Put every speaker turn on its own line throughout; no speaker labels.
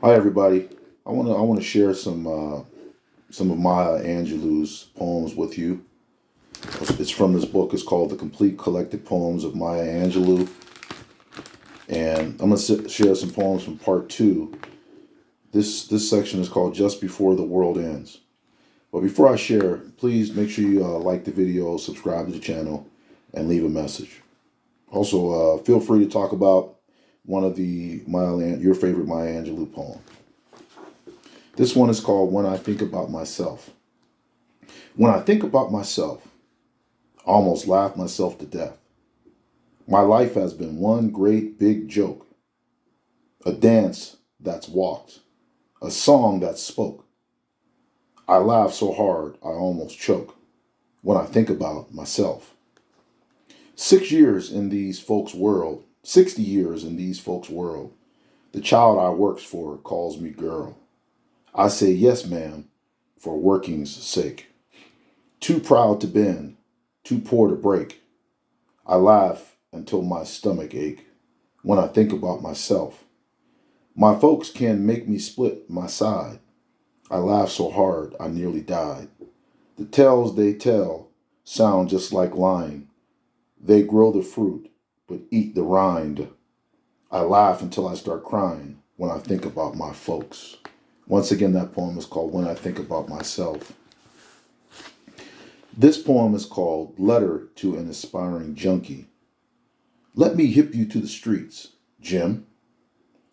Hi everybody. I want to share some of Maya Angelou's poems with you. It's from this book. It's called The Complete Collected Poems of Maya Angelou, and I'm gonna share some poems from part two. This section is called Just Before the World Ends. But before I share, please make sure you like the video, subscribe to the channel, and leave a message. Also, feel free to talk about one of your favorite Maya Angelou poem. This one is called When I Think About Myself. When I think about myself, I almost laugh myself to death. My life has been one great big joke. A dance that's walked. A song that's spoke. I laugh so hard I almost choke when I think about myself. 6 years in these folks' world, 60 years in these folks' world, the child I works for calls me girl. I say yes, ma'am, for working's sake. Too proud to bend, too poor to break. I laugh until my stomach ache when I think about myself. My folks can make me split my side. I laugh so hard I nearly died. The tales they tell sound just like lying. They grow the fruit, but eat the rind. I laugh until I start crying when I think about my folks. Once again, that poem is called When I Think About Myself. This poem is called Letter to an Aspiring Junkie. Let me hip you to the streets, Jim.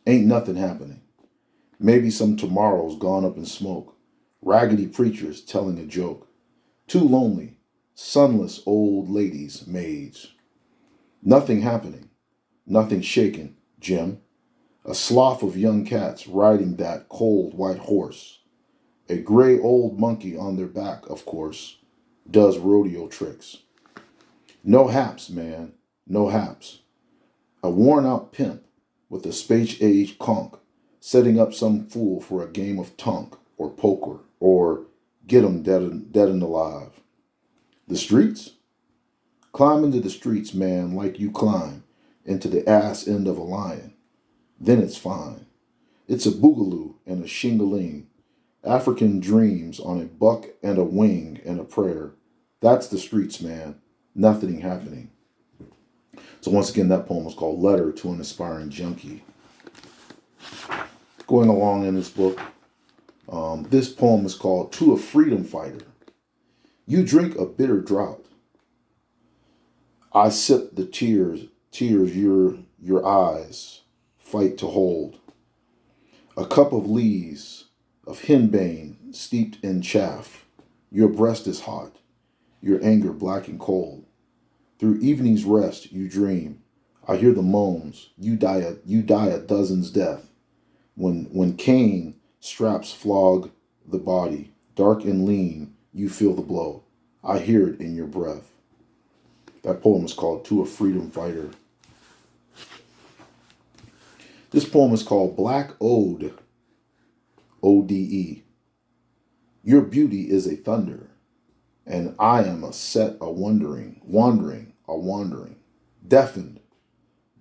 Ain't nothing happening. Maybe some tomorrow's gone up in smoke. Raggedy preachers telling a joke. Too lonely, sunless old ladies, maids. Nothing happening. Nothing shaking, Jim. A slough of young cats riding that cold white horse. A gray old monkey on their back, of course, does rodeo tricks. No haps, man, no haps. A worn out pimp with a space-age conch setting up some fool for a game of tonk or poker or get 'em dead and alive. The streets? Climb into the streets, man, like you climb into the ass end of a lion. Then it's fine. It's a boogaloo and a shingaling. African dreams on a buck and a wing and a prayer. That's the streets, man. Nothing happening. So once again, that poem was called Letter to an Aspiring Junkie. Going along in this book, this poem is called To a Freedom Fighter. You drink a bitter draught. I sip the tears your eyes fight to hold. A cup of lees, of henbane steeped in chaff. Your breast is hot, your anger black and cold. Through evening's rest you dream. I hear the moans. You die a dozen's death. When Cain straps flog the body, dark and lean, you feel the blow. I hear it in your breath. That poem is called To a Freedom Fighter. This poem is called Black Ode, ODE. Your beauty is a thunder, and I am a wandering, deafened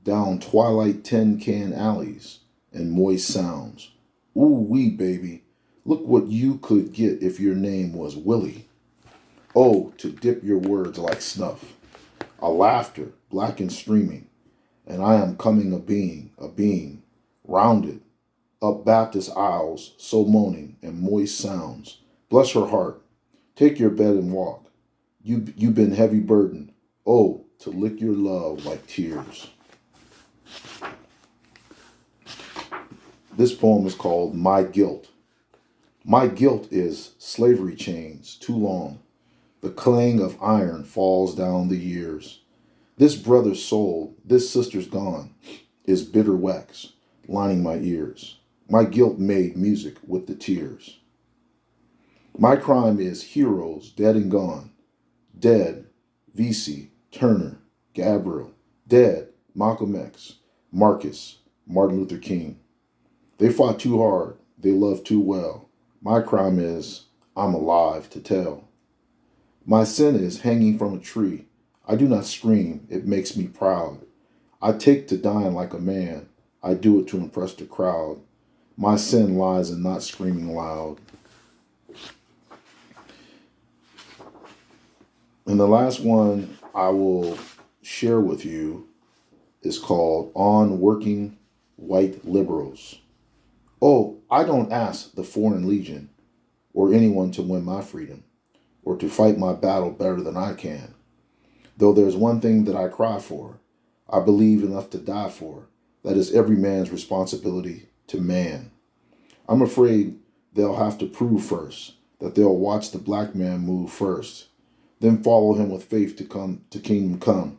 down twilight tin can alleys and moist sounds. Ooh wee, baby, look what you could get if your name was Willie. Oh, to dip your words like snuff, a laughter black and streaming, and I am coming a being, rounded, up Baptist aisles, so moaning and moist sounds. Bless her heart, take your bed and walk. You've been heavy burdened. Oh, to lick your love like tears. This poem is called My Guilt. My guilt is slavery chains too long. The clang of iron falls down the years. This brother's soul, this sister's gone, is bitter wax lining my ears. My guilt made music with the tears. My crime is heroes dead and gone. Dead, Vesey, Turner, Gabriel. Dead, Malcolm X, Marcus, Martin Luther King. They fought too hard. They loved too well. My crime is I'm alive to tell. My sin is hanging from a tree. I do not scream. It makes me proud. I take to dying like a man. I do it to impress the crowd. My sin lies in not screaming loud. And the last one I will share with you is called On Working White Liberals. Oh, I don't ask the Foreign Legion or anyone to win my freedom or to fight my battle better than I can. Though there's one thing that I cry for, I believe enough to die for. That is every man's responsibility to man. I'm afraid they'll have to prove first that they'll watch the black man move first, then follow him with faith to kingdom come.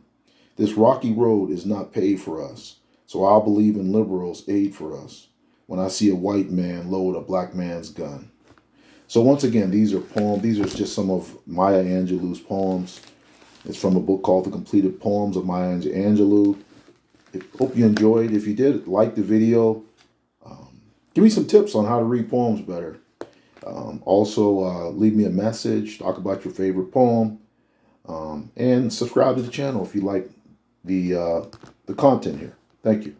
This rocky road is not paved for us, so I'll believe in liberals' aid for us when I see a white man load a black man's gun. So once again, these are poems. These are just some of Maya Angelou's poems. It's from a book called The Completed Poems of Maya Angelou. Hope you enjoyed. If you did, like the video. Give me some tips on how to read poems better. Also, leave me a message. Talk about your favorite poem. And subscribe to the channel if you like the content here. Thank you.